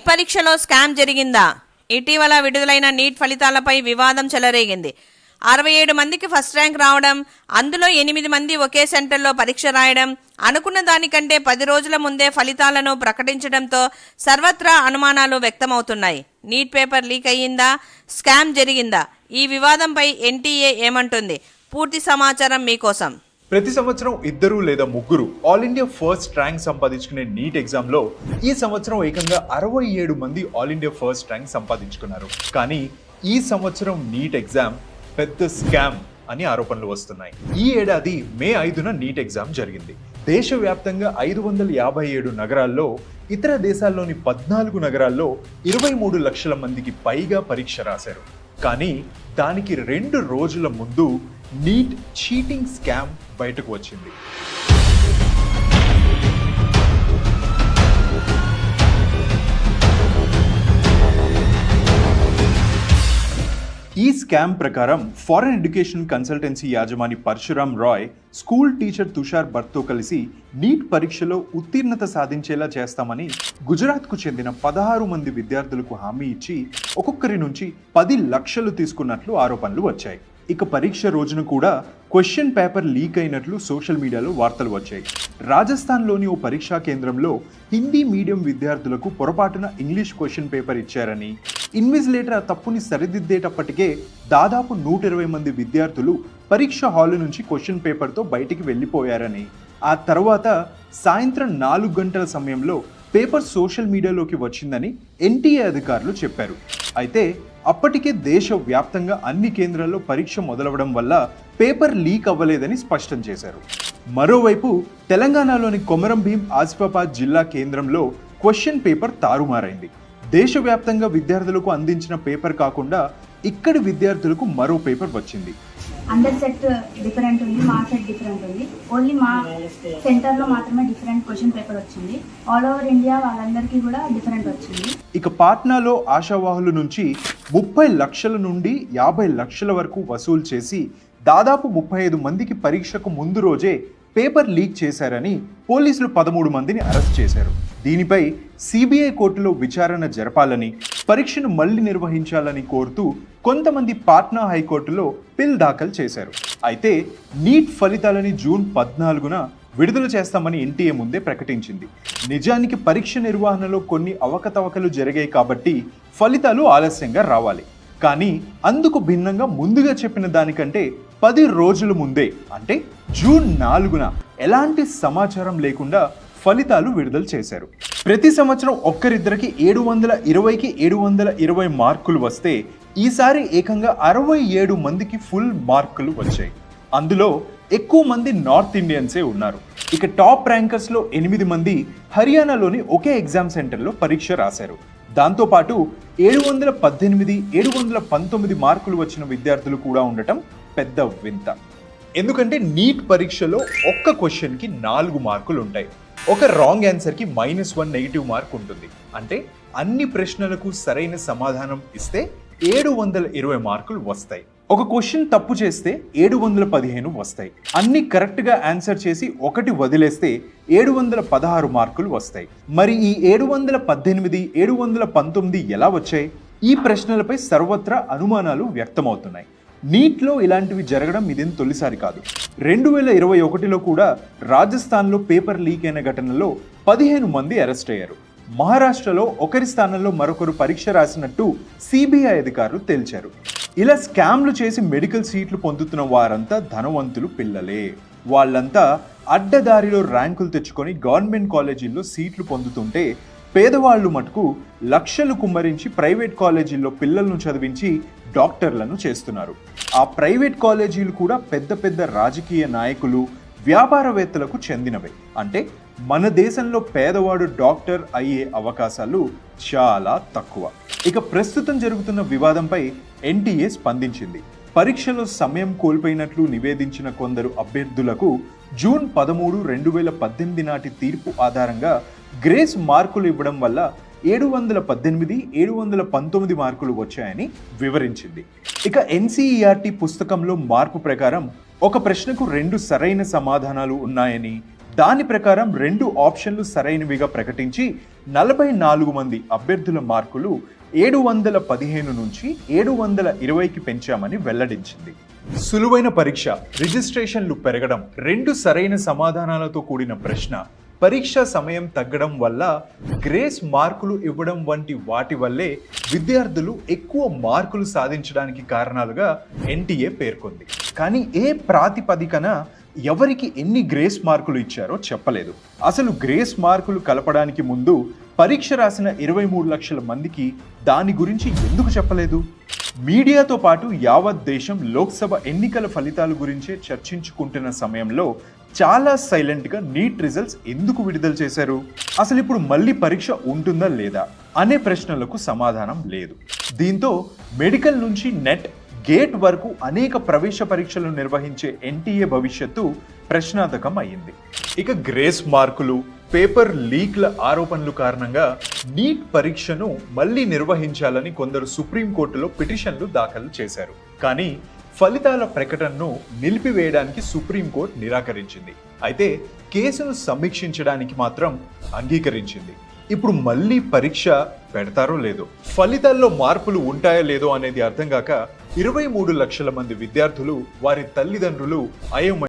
పరీక్షలో స్కామ్ జరిగిందా? ఇటీవల విడుదలైన నీట్ ఫలితాలపై వివాదం చెలరేగింది. 67 మందికి ఫస్ట్ ర్యాంక్ రావడం, అందులో 8 మంది ఒకే సెంటర్లో పరీక్ష రాయడం, అనుకున్న దానికంటే 10 రోజుల ముందే ఫలితాలను ప్రకటించడంతో సర్వత్రా అనుమానాలు వ్యక్తమవుతున్నాయి. నీట్ పేపర్ లీక్ అయ్యిందా? స్కామ్ జరిగిందా? ఈ వివాదంపై ఎన్టీఏ ఏమంటుంది? పూర్తి సమాచారం మీకోసం. ప్రతి సంవత్సరం 2 లేదా 3 ఆల్ ఇండియా ఫస్ట్ ర్యాంక్ సంపాదించుకునే నీట్ ఎగ్జామ్లో ఈ సంవత్సరం ఏకంగా 67 మంది ఆల్ ఇండియా ఫస్ట్ ర్యాంక్ సంపాదించుకున్నారు. కానీ ఈ సంవత్సరం నీట్ ఎగ్జామ్ పెద్ద స్కామ్ అని ఆరోపణలు వస్తున్నాయి. ఈ ఏడాది మే 5న నీట్ ఎగ్జామ్ జరిగింది. దేశవ్యాప్తంగా 557 నగరాల్లో, ఇతర దేశాల్లోని 14 నగరాల్లో 23 లక్షల మందికి పైగా పరీక్ష రాశారు. కానీ దానికి 2 రోజుల ముందు నీట్ చీటింగ్ స్కామ్ బయటకు వచ్చింది. ఈ స్కామ్ ప్రకారం ఫారెన్ ఎడ్యుకేషన్ కన్సల్టెన్సీ యాజమాని పరశురామ్ రాయ్ స్కూల్ టీచర్ తుషార్ భట్తో కలిసి నీట్ పరీక్షలో ఉత్తీర్ణత సాధించేలా చేస్తామని గుజరాత్కు చెందిన 16 మంది విద్యార్థులకు హామీ ఇచ్చి ఒక్కొక్కరి నుంచి 10 లక్షలు తీసుకున్నట్లు ఆరోపణలు వచ్చాయి. ఇక పరీక్ష రోజున కూడా క్వశ్చన్ పేపర్ లీక్ అయినట్లు సోషల్ మీడియాలో వార్తలు వచ్చాయి. రాజస్థాన్లోని ఓ పరీక్షా కేంద్రంలో హిందీ మీడియం విద్యార్థులకు పొరపాటున ఇంగ్లీష్ క్వశ్చన్ పేపర్ ఇచ్చారని, ఇన్విజిలేటర్ ఆ తప్పుని సరిదిద్దేటప్పటికే దాదాపు 120 మంది విద్యార్థులు పరీక్ష హాలు నుంచి క్వశ్చన్ పేపర్తో బయటికి వెళ్ళిపోయారని, ఆ తర్వాత సాయంత్రం 4 గంటల సమయంలో పేపర్ సోషల్ మీడియాలోకి వచ్చిందని ఎన్టీఏ అధికారులు చెప్పారు. అయితే అప్పటికే దేశవ్యాప్తంగా అన్ని కేంద్రాల్లో పరీక్ష మొదలవడం వల్ల పేపర్ లీక్ అవ్వలేదని స్పష్టం చేశారు. మరోవైపు తెలంగాణలోని కొమరం భీం ఆసిఫాబాద్ జిల్లా కేంద్రంలో క్వశ్చన్ పేపర్ తారుమారైంది. దేశవ్యాప్తంగా విద్యార్థులకు అందించిన పేపర్ కాకుండా ఇక్కడి విద్యార్థులకు మరో పేపర్ వచ్చింది. అందరి సెట్ డిఫరెంట్ ఉంది, మా సెట్ డిఫరెంట్ ఉంది. ఓన్లీ మా సెంటర్లో మాత్రమే డిఫరెంట్ క్వశ్చన్ పేపర్ వచ్చింది. ఆల్ ఓవర్ ఇండియా వాళ్ళందరికీ కూడా డిఫరెంట్ వచ్చింది. ఇక పాట్నాలో ఆశావాహుల నుంచి 30 లక్షల నుండి 50 లక్షల వరకు వసూలు చేసి దాదాపు 35 మందికి పరీక్షకు ముందు రోజే పేపర్ లీక్ చేశారని పోలీసులు 13 మందిని అరెస్ట్ చేశారు. దీనిపై సిబిఐ కోర్టులో విచారణ జరపాలని, పరీక్షను మళ్లీ నిర్వహించాలని కోరుతూ కొంతమంది పాట్నా హైకోర్టులో పిల్ దాఖలు చేశారు. అయితే నీట్ ఫలితాలని జూన్ 14న విడుదల చేస్తామని ఎన్టీఏ ముందే ప్రకటించింది. నిజానికి పరీక్ష నిర్వహణలో కొన్ని అవకతవకలు జరిగాయి కాబట్టి ఫలితాలు ఆలస్యంగా రావాలి. కానీ అందుకు భిన్నంగా ముందుగా చెప్పిన దానికంటే 10 రోజుల ముందే, అంటే జూన్ 4న ఎలాంటి సమాచారం లేకుండా ఫలితాలు విడుదల చేశారు. ప్రతి సంవత్సరం ఒక్కరిద్దరికి 720కి 720 మార్కులు వస్తే ఈసారి ఏకంగా 67 మందికి ఫుల్ మార్కులు వచ్చాయి. అందులో ఎక్కువ మంది నార్త్ ఇండియన్సే ఉన్నారు. ఇక టాప్ ర్యాంకర్స్లో 8 మంది హర్యానాలోని ఒకే ఎగ్జామ్ సెంటర్లో పరీక్ష రాశారు. దాంతోపాటు 718, 719 మార్కులు వచ్చిన విద్యార్థులు కూడా ఉండటం పెద్ద వింత. ఎందుకంటే నీట్ పరీక్షలో ఒక్క క్వశ్చన్కి 4 మార్కులు ఉంటాయి. ఒక రాంగ్ ఆన్సర్కి -1 నెగిటివ్ మార్క్ ఉంటుంది. అంటే అన్ని ప్రశ్నలకు సరైన సమాధానం ఇస్తే 720 మార్కులు వస్తాయి. ఒక క్వశ్చన్ తప్పు చేస్తే 715 వస్తాయి. అన్ని కరెక్ట్గా ఆన్సర్ చేసి ఒకటి వదిలేస్తే 716 మార్కులు వస్తాయి. మరి ఈ 718, 719 ఎలా వచ్చాయి? ఈ ప్రశ్నలపై సర్వత్రా అనుమానాలు వ్యక్తమవుతున్నాయి. నీట్లో ఇలాంటివి జరగడం ఇదేం తొలిసారి కాదు. 2021లో కూడా రాజస్థాన్లో పేపర్ లీక్ అయిన ఘటనలో 15 మంది అరెస్ట్ అయ్యారు. మహారాష్ట్రలో ఒకరి స్థానంలో మరొకరు పరీక్ష రాసినట్టు సిబిఐ అధికారులు తేల్చారు. ఇలా స్కామ్లు చేసి మెడికల్ సీట్లు పొందుతున్న వారంతా ధనవంతులు పిల్లలే. వాళ్ళంతా అడ్డదారిలో ర్యాంకులు తెచ్చుకొని గవర్నమెంట్ కాలేజీల్లో సీట్లు పొందుతుంటే పేదవాళ్ళు మటుకు లక్షలు కుమ్మరించి ప్రైవేట్ కాలేజీల్లో పిల్లలను చదివించి డాక్టర్లను చేస్తున్నారు. ఆ ప్రైవేట్ కాలేజీలు కూడా పెద్ద పెద్ద రాజకీయ నాయకులు, వ్యాపారవేత్తలకు చెందినవే. అంటే మన దేశంలో పేదవాడు డాక్టర్ అయ్యే అవకాశాలు చాలా తక్కువ. ఇక ప్రస్తుతం జరుగుతున్న వివాదంపై ఎన్టీఏ స్పందించింది. పరీక్షలో సమయం కోల్పోయినట్లు నివేదించిన కొందరు అభ్యర్థులకు జూన్ 13, 2018 నాటి తీర్పు ఆధారంగా గ్రేస్ మార్కులు ఇవ్వడం వల్ల 718, 719 మార్కులు వచ్చాయని వివరించింది. ఇక ఎన్సీఈఆర్టీ పుస్తకంలో మార్పు ప్రకారం ఒక ప్రశ్నకు 2 సరైన సమాధానాలు ఉన్నాయని, దాని ప్రకారం 2 ఆప్షన్లు సరైనవిగా ప్రకటించి 44 మంది అభ్యర్థుల మార్కులు 715 నుంచి 720కి పెంచామని వెల్లడించింది. సులువైన పరీక్ష, రిజిస్ట్రేషన్లు పెరగడం, 2 సరైన సమాధానాలతో కూడిన ప్రశ్న, పరీక్ష సమయం తగ్గడం వల్ల గ్రేస్ మార్కులు ఇవ్వడం వంటి వాటి వల్లే విద్యార్థులు ఎక్కువ మార్కులు సాధించడానికి కారణాలుగా ఎన్టీఏ పేర్కొంది. కానీ ఏ ప్రాతిపదికన ఎవరికి ఎన్ని గ్రేస్ మార్కులు ఇచ్చారో చెప్పలేదు. అసలు గ్రేస్ మార్కులు కలపడానికి ముందు పరీక్ష రాసిన 23 లక్షల మందికి దాని గురించి ఎందుకు చెప్పలేదు? మీడియాతో పాటు యావత్ దేశం లోక్సభ ఎన్నికల ఫలితాల గురించే చర్చించుకుంటున్న సమయంలో చాలా సైలెంట్గా నీట్ రిజల్ట్స్ ఎందుకు విడుదల చేశారు? అసలు ఇప్పుడు మళ్ళీ పరీక్ష ఉంటుందా లేదా అనే ప్రశ్నలకు సమాధానం లేదు. దీంతో మెడికల్ నుంచి నెట్, గేట్ వరకు అనేక ప్రవేశ పరీక్షలు నిర్వహించే ఎన్టీఏ భవిష్యత్తు ప్రశ్నార్థకం అయింది. ఇక గ్రేస్ మార్కులు, పేపర్ లీక్ల ఆరోపణలు కారణంగా నీట్ పరీక్షను మళ్ళీ నిర్వహించాలని కొందరు సుప్రీంకోర్టులో పిటిషన్లు దాఖలు చేశారు. కానీ ఫలితాల ప్రకటనను నిలిపివేయడానికి సుప్రీంకోర్టు నిరాకరించింది. అయితే కేసును సమీక్షించడానికి మాత్రం అంగీకరించింది. ఇప్పుడు మళ్ళీ పరీక్ష పెడతారో లేదో, ఫలితాల్లో మార్పులు ఉంటాయో లేదో అనేది అర్థం కాక 23 లక్షల మంది విద్యార్థులు, వారి తల్లిదండ్రులు అయోమయం